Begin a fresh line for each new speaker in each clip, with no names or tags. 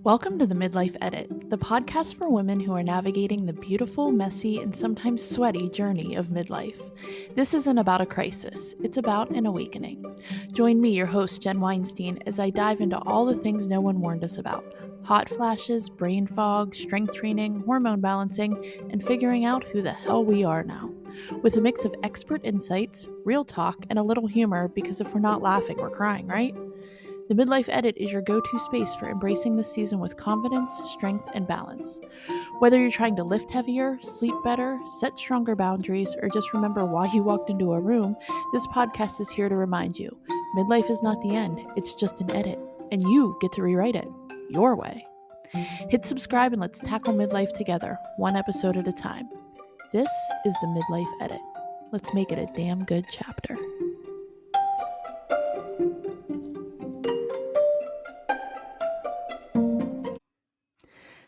Welcome to the Midlife Edit, the podcast for women who are navigating the beautiful, messy, and sometimes sweaty journey of midlife. This isn't about a crisis, it's about an awakening. Join me, your host, Jen Weinstein, as I dive into all the things no one warned us about: hot flashes, brain fog, strength training, hormone balancing, and figuring out who the hell we are now. With a mix of expert insights, real talk, and a little humor, because if we're not laughing, we're crying, right? The Midlife Edit is your go-to space for embracing this season with confidence, strength, and balance. Whether you're trying to lift heavier, sleep better, set stronger boundaries, or just remember why you walked into a room, this podcast is here to remind you: midlife is not the end, it's just an edit, and you get to rewrite it your way. Hit subscribe and let's tackle midlife together, one episode at a time. This is the Midlife Edit. Let's make it a damn good chapter.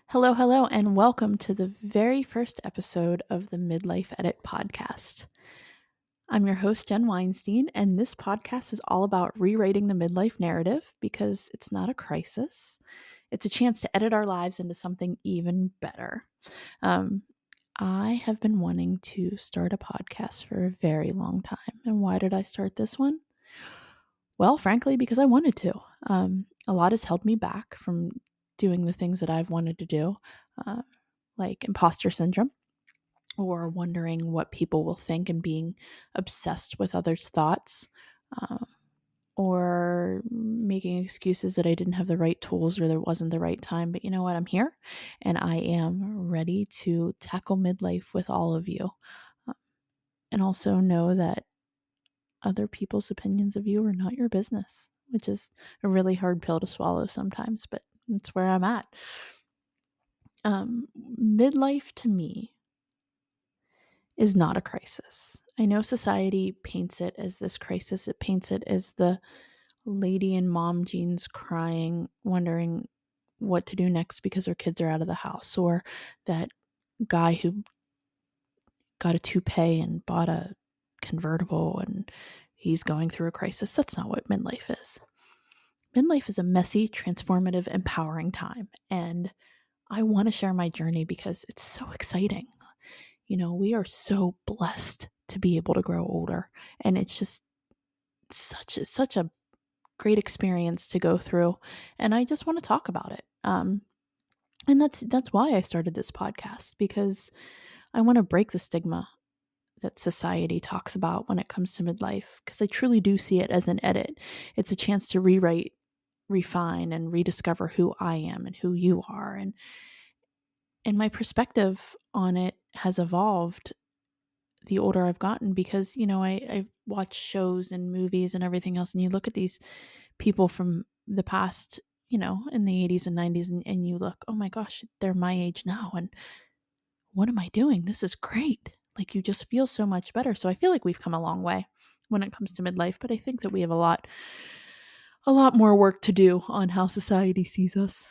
Hello, and welcome to the very first episode of the Midlife Edit podcast. I'm your host, Jen Weinstein, and this podcast is all about rewriting the midlife narrative because it's not a crisis. It's a chance to edit our lives into something even better. I have been wanting to start a podcast for a very long time. And why did I start this one? Well, frankly, because I wanted to. A lot has held me back from doing the things that I've wanted to do, like imposter syndrome, or wondering what people will think and being obsessed with others' thoughts, or making excuses that I didn't have the right tools or there wasn't the right time. But you know what? I'm here and I am ready to tackle midlife with all of you. And also know that other people's opinions of you are not your business, which is a really hard pill to swallow sometimes, but that's where I'm at. Midlife to me is not a crisis. I know society paints it as this crisis. It paints it as the lady in mom jeans crying, wondering what to do next because her kids are out of the house, or that guy who got a toupee and bought a convertible and he's going through a crisis. That's not what midlife is. Midlife is a messy, transformative, empowering time. And I want to share my journey because it's so exciting. You know, we are so blessed to be able to grow older. And it's just such a great experience to go through. And I just want to talk about it. And that's why I started this podcast, because I want to break the stigma that society talks about when it comes to midlife, because I truly do see it as an edit. It's a chance to rewrite, refine, and rediscover who I am and who you are. And my perspective on it has evolved the older I've gotten, because, you know, I've watched shows and movies and everything else, and you look at these people from the past, you know, in the 80s and 90s, and you look, oh my gosh, they're my age now, and what am I doing? This is great. Like, you just feel so much better. So I feel like we've come a long way when it comes to midlife, but I think that we have a lot more work to do on how society sees us.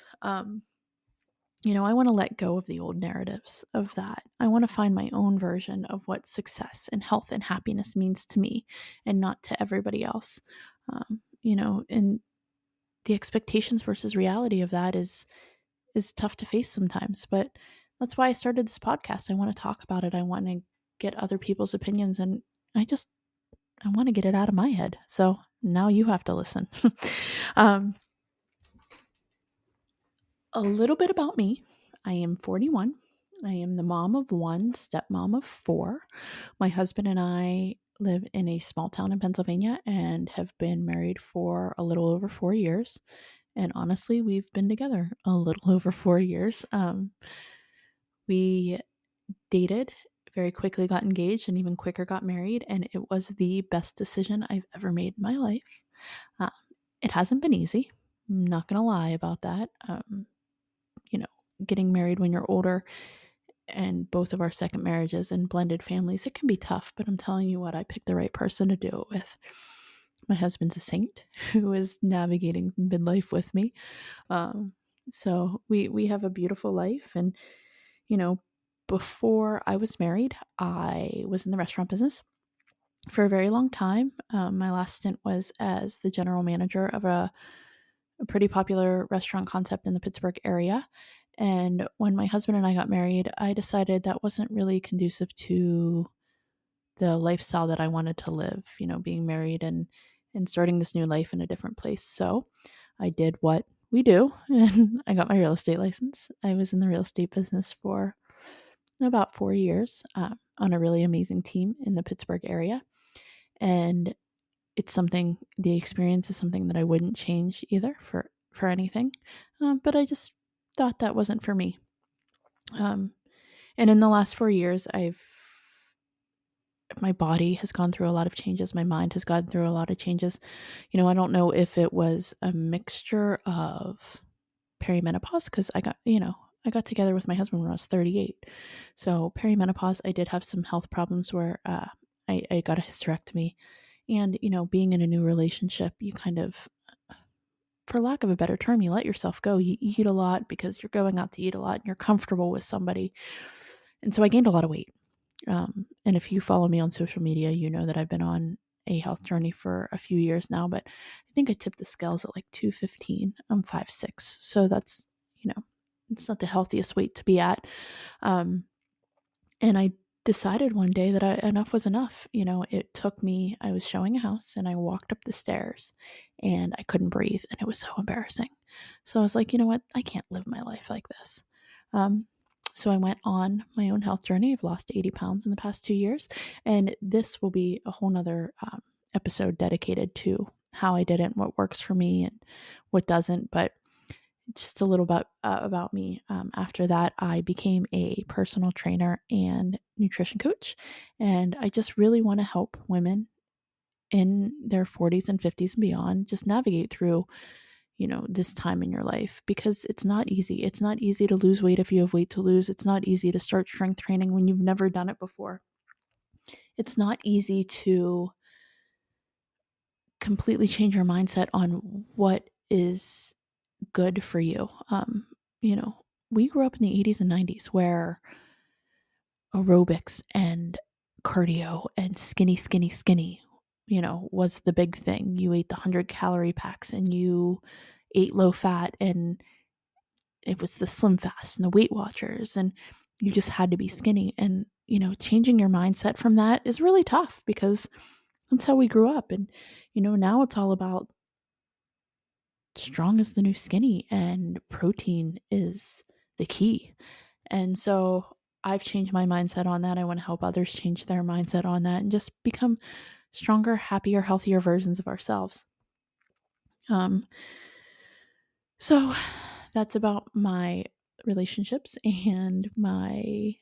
You know, I want to let go of the old narratives of that. I want to find my own version of what success and health and happiness means to me and not to everybody else. You know, and the expectations versus reality of that is tough to face sometimes, but that's why I started this podcast. I want to talk about it. I want to get other people's opinions, and I want to get it out of my head. So now you have to listen. A little bit about me. I am 41. I am the mom of one, stepmom of four. My husband and I live in a small town in Pennsylvania and have been married for a little over 4 years. And honestly, we've been together a little over 4 years. We dated, very quickly got engaged, and even quicker got married. And it was the best decision I've ever made in my life. Uh, it hasn't been easy. I'm not going to lie about that. You know, getting married when you're older, and both of our second marriages and blended families, it can be tough, but I'm telling you what, I picked the right person to do it with. My husband's a saint who is navigating midlife with me. So we have a beautiful life. And, you know, before I was married, I was in the restaurant business for a very long time. My last stint was as the general manager of a a pretty popular restaurant concept in the Pittsburgh area. And when my husband and I got married, I decided that wasn't really conducive to the lifestyle that I wanted to live, being married and starting this new life in a different place. So I did what we do and I got my real estate license. I was in the real estate business for about 4 years on a really amazing team in the Pittsburgh area. And the experience is something that I wouldn't change either for anything. But I just thought that wasn't for me. And in the last 4 years, my body has gone through a lot of changes. My mind has gone through a lot of changes. I don't know if it was a mixture of perimenopause because I got together with my husband when I was 38. So perimenopause, I did have some health problems where I got a hysterectomy. And, being in a new relationship, you kind of, for lack of a better term, you let yourself go. You eat a lot because you're going out to eat a lot and you're comfortable with somebody. And so I gained a lot of weight. And if you follow me on social media, you know that I've been on a health journey for a few years now, but I think I tipped the scales at like 215. I'm 5'6". So that's, it's not the healthiest weight to be at. And I decided one day that enough was enough. It took me, I was showing a house and I walked up the stairs and I couldn't breathe and it was so embarrassing. So I was like, you know what? I can't live my life like this. So I went on my own health journey. I've lost 80 pounds in the past 2 years. And this will be a whole nother episode dedicated to how I did it and what works for me and what doesn't. But just a little bit about me. After that, I became a personal trainer and nutrition coach. And I just really want to help women in their 40s and 50s and beyond just navigate through, this time in your life because it's not easy. It's not easy to lose weight if you have weight to lose. It's not easy to start strength training when you've never done it before. It's not easy to completely change your mindset on what is good for you. You know, we grew up in the 80s and 90s where aerobics and cardio and skinny, was the big thing. You ate the 100-calorie packs and you ate low fat and it was the Slim Fast and the Weight Watchers and you just had to be skinny. And, changing your mindset from that is really tough because that's how we grew up. And, now it's all about strong is the new skinny and protein is the key. And so I've changed my mindset on that. I want to help others change their mindset on that and just become stronger, happier, healthier versions of ourselves. So that's about my relationships and my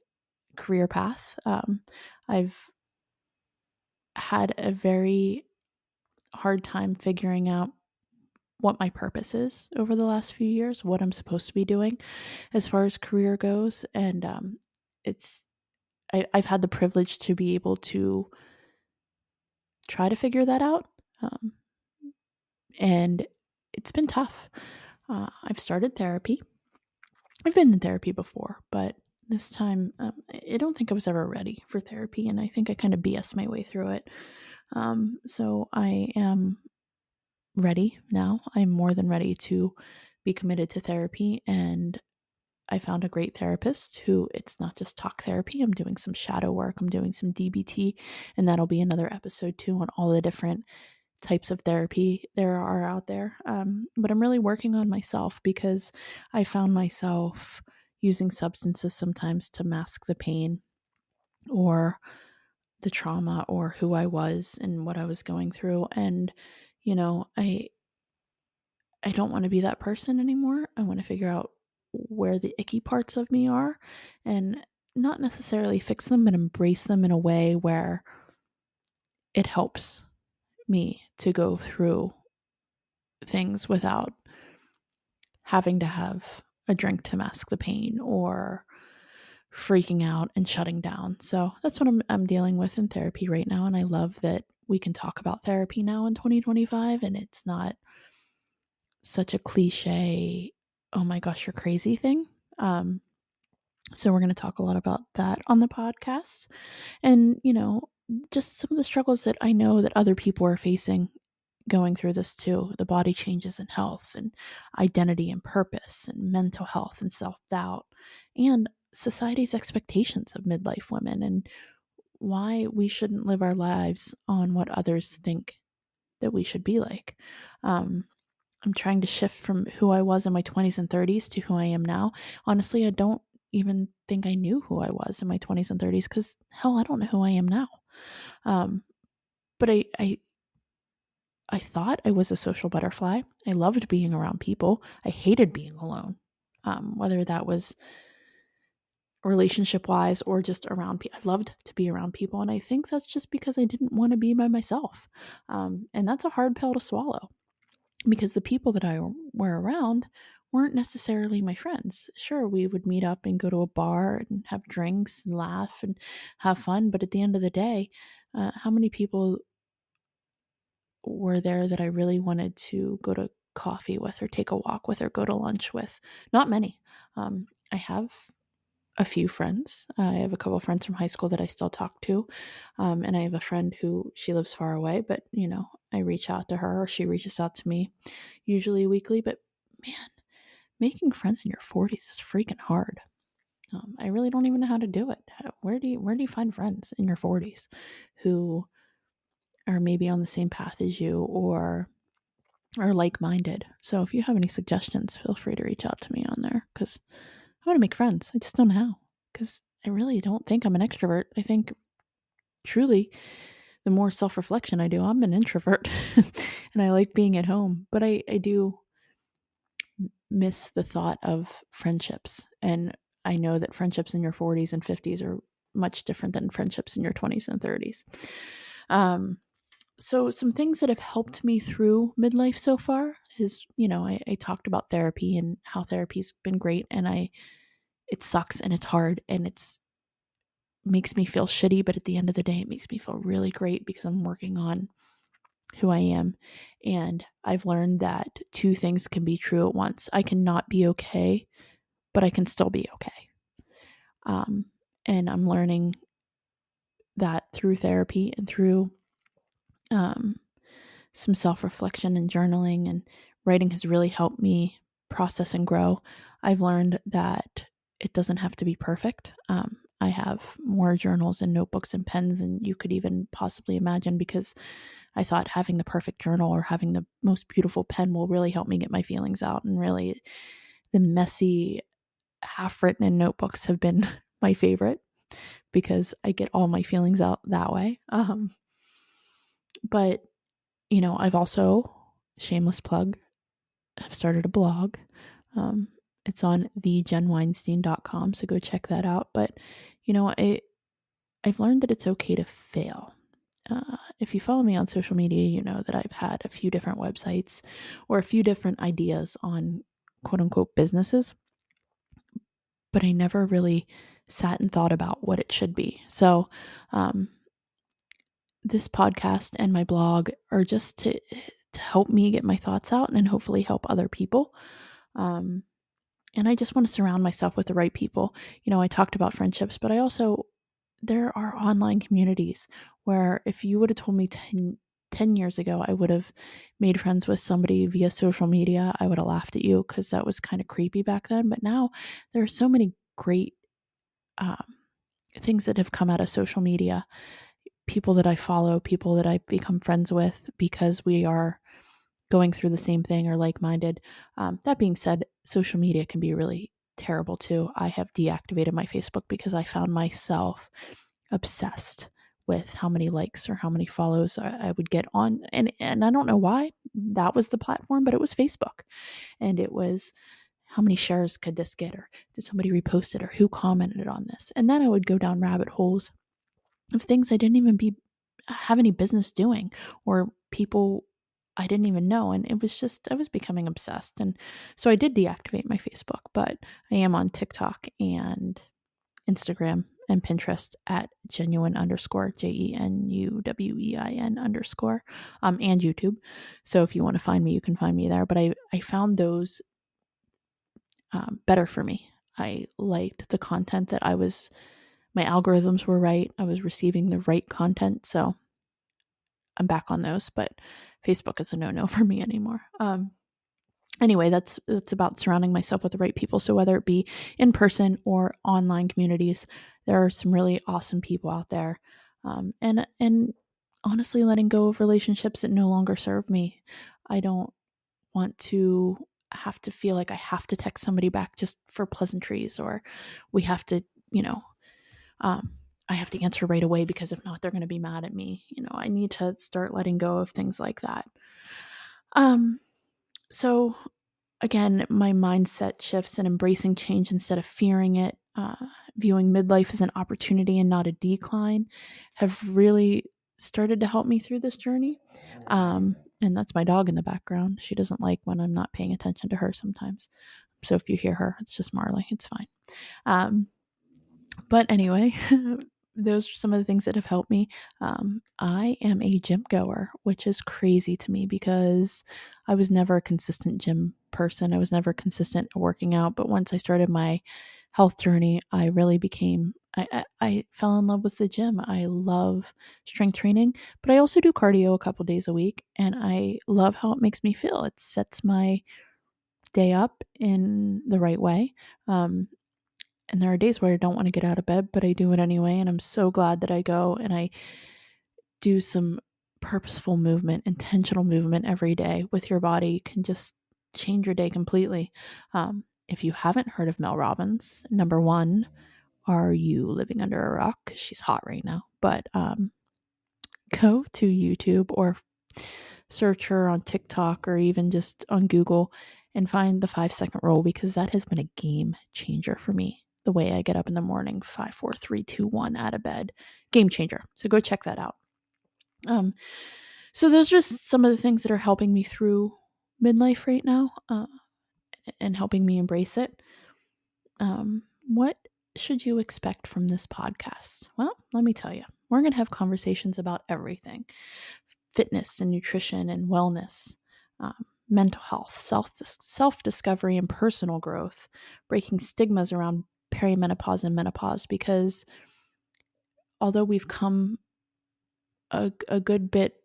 career path. I've had a very hard time figuring out what my purpose is over the last few years, what I'm supposed to be doing as far as career goes. And I've had the privilege to be able to try to figure that out. And it's been tough. I've started therapy. I've been in therapy before, but this time I don't think I was ever ready for therapy. And I think I kind of BS my way through it. So I am ready now. I'm more than ready to be committed to therapy. And I found a great therapist who it's not just talk therapy. I'm doing some shadow work. I'm doing some DBT. And that'll be another episode too on all the different types of therapy there are out there. But I'm really working on myself because I found myself using substances sometimes to mask the pain or the trauma or who I was and what I was going through. And, I don't want to be that person anymore. I want to figure out where the icky parts of me are and not necessarily fix them, but embrace them in a way where it helps me to go through things without having to have a drink to mask the pain or freaking out and shutting down. So that's what I'm dealing with in therapy right now. And I love that we can talk about therapy now in 2025 and it's not such a cliche, oh my gosh, you're crazy thing. So we're going to talk a lot about that on the podcast and, just some of the struggles that I know that other people are facing going through this too, the body changes in health and identity and purpose and mental health and self-doubt and society's expectations of midlife women and why we shouldn't live our lives on what others think that we should be like. Um, I'm trying to shift from who I was in my 20s and 30s to who I am now. Honestly, I don't even think I knew who I was in my 20s and 30s because hell, I don't know who I am now. But I thought I was a social butterfly. I loved being around people. I hated being alone, whether that was relationship wise or just around people. I loved to be around people. And I think that's just because I didn't want to be by myself. And that's a hard pill to swallow because the people that I were around weren't necessarily my friends. Sure, we would meet up and go to a bar and have drinks and laugh and have fun. But at the end of the day, how many people were there that I really wanted to go to coffee with or take a walk with or go to lunch with? Not many. I have a few friends. I have a couple of friends from high school that I still talk to. And I have a friend who she lives far away, but I reach out to her or she reaches out to me usually weekly. But man, making friends in your 40s is freaking hard. I really don't even know how to do it. Where do you find friends in your 40s who are maybe on the same path as you or are like-minded? So if you have any suggestions, feel free to reach out to me on there because I want to make friends. I just don't know how because I really don't think I'm an extrovert. I think truly the more self-reflection I do, I'm an introvert and I like being at home, but I do miss the thought of friendships. And I know that friendships in your 40s and 50s are much different than friendships in your 20s and 30s. So some things that have helped me through midlife so far is, I talked about therapy and how therapy's been great and it sucks and it's hard and it's makes me feel shitty, but at the end of the day, it makes me feel really great because I'm working on who I am. And I've learned that two things can be true at once. I cannot be okay, but I can still be okay. And I'm learning that through therapy and through um, some self-reflection and journaling and writing has really helped me process and grow. I've learned that it doesn't have to be perfect. I have more journals and notebooks and pens than you could even possibly imagine because I thought having the perfect journal or having the most beautiful pen will really help me get my feelings out. And really, the messy, half-written in notebooks have been my favorite because I get all my feelings out that way. But I've also, shameless plug, I've started a blog. It's on thejenweinstein.com, so go check that out. But, I've learned that it's okay to fail. If you follow me on social media, you know that I've had a few different websites or a few different ideas on quote unquote businesses, but I never really sat and thought about what it should be. So, this podcast and my blog are just to help me get my thoughts out and hopefully help other people. And I just want to surround myself with the right people. I talked about friendships, but there are online communities where if you would have told me 10 years ago, I would have made friends with somebody via social media, I would have laughed at you because that was kind of creepy back then. But now there are so many great um, things that have come out of social media, people that I follow, people that I've become friends with because we are going through the same thing or like-minded. That being said, social media can be really terrible too. I have deactivated my Facebook because I found myself obsessed with how many likes or how many follows I would get on. And I don't know why that was the platform, but it was Facebook. And it was how many shares could this get, or did somebody repost it, or who commented on this? And then I would go down rabbit holes of things I didn't even have any business doing, or people I didn't even know. And it was just, I was becoming obsessed. And so I did deactivate my Facebook, but I am on TikTok and Instagram and Pinterest at genuine underscore JENUWEIN underscore, and YouTube. So if you want to find me, you can find me there. But I found those better for me. I liked the content that my algorithms were right. I was receiving the right content. So I'm back on those. But Facebook is a no-no for me anymore. Anyway, that's about surrounding myself with the right people. So whether it be in person or online communities, there are some really awesome people out there. And honestly, letting go of relationships that no longer serve me. I don't want to have to feel like I have to text somebody back just for pleasantries, or we have to, um, I have to answer right away because if not, they're going to be mad at me. I need to start letting go of things like that. So again, my mindset shifts and embracing change instead of fearing it, viewing midlife as an opportunity and not a decline, have really started to help me through this journey. And that's my dog in the background. She doesn't like when I'm not paying attention to her sometimes. So if you hear her, it's just Marley. It's fine. Um, but anyway, those are some of the things that have helped me. I am a gym goer, which is crazy to me because I was never a consistent gym person. I was never consistent working out. But once I started my health journey, I really became, I fell in love with the gym. I love strength training, but I also do cardio a couple days a week. And I love how it makes me feel. It sets my day up in the right way. And there are days where I don't want to get out of bed, but I do it anyway. And I'm so glad that I go and I do some purposeful movement, intentional movement every day with your body can just change your day completely. If you haven't heard of Mel Robbins, number one, are you living under a rock? 'Cause she's hot right now. But go to YouTube or search her on TikTok or even just on Google and find the 5-second rule, because that has been a game changer for me. The way I get up in the morning, 5, 4, 3, 2, 1 out of bed, game changer. So go check that out. So those are just some of the things that are helping me through midlife right now, and helping me embrace it. What should you expect from this podcast? Well, let me tell you, we're going to have conversations about everything: fitness and nutrition and wellness, mental health, self-discovery and personal growth, breaking stigmas around perimenopause and menopause, because although we've come a good bit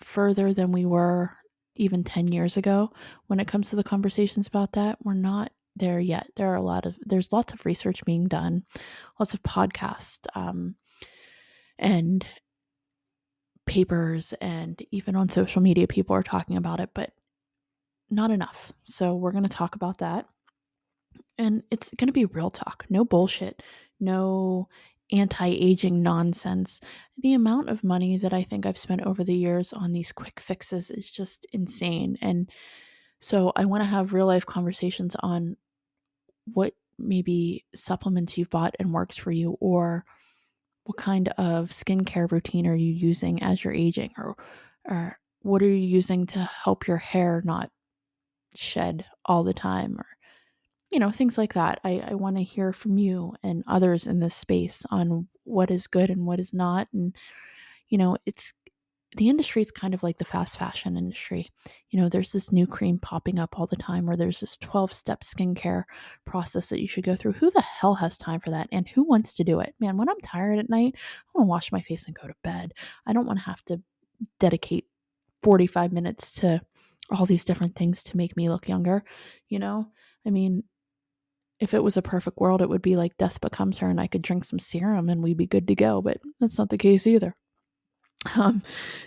further than we were even 10 years ago when it comes to the conversations about that, we're not there yet. There's lots of research being done, lots of podcasts, and papers, and even on social media, people are talking about it, but not enough. So we're going to talk about that. And it's going to be real talk, no bullshit, no anti-aging nonsense. The amount of money that I think I've spent over the years on these quick fixes is just insane. And so I want to have real life conversations on what maybe supplements you've bought and works for you, or what kind of skincare routine are you using as you're aging, or what are you using to help your hair not shed all the time, or things like that. I want to hear from you and others in this space on what is good and what is not. And it's the industry is kind of like the fast fashion industry. There's this new cream popping up all the time, or there's this 12-step skincare process that you should go through. Who the hell has time for that? And who wants to do it? Man, when I'm tired at night, I want to wash my face and go to bed. I don't want to have to dedicate 45 minutes to all these different things to make me look younger. I mean, if it was a perfect world, it would be like Death Becomes Her and I could drink some serum and we'd be good to go, but that's not the case either.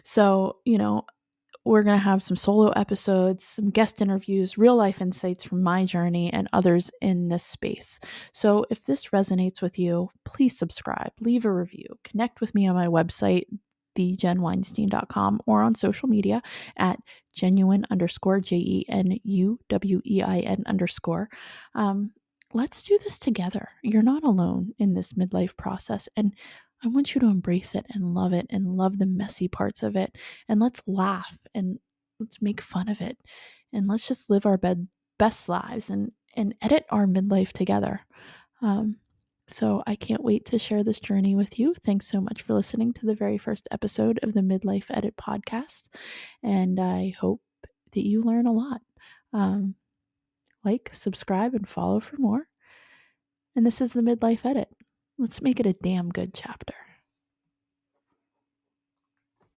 So, we're going to have some solo episodes, some guest interviews, real life insights from my journey and others in this space. So if this resonates with you, please subscribe, leave a review, connect with me on my website, thejenweinstein.com, or on social media at genuine_, GENUWEIN_. Let's do this together. You're not alone in this midlife process. And I want you to embrace it and love the messy parts of it. And let's laugh and let's make fun of it. And let's just live our best lives and edit our midlife together. So I can't wait to share this journey with you. Thanks so much for listening to the very first episode of the Midlife Edit podcast. And I hope that you learn a lot. Like, subscribe, and follow for more. And this is the Midlife Edit. Let's make it a damn good chapter.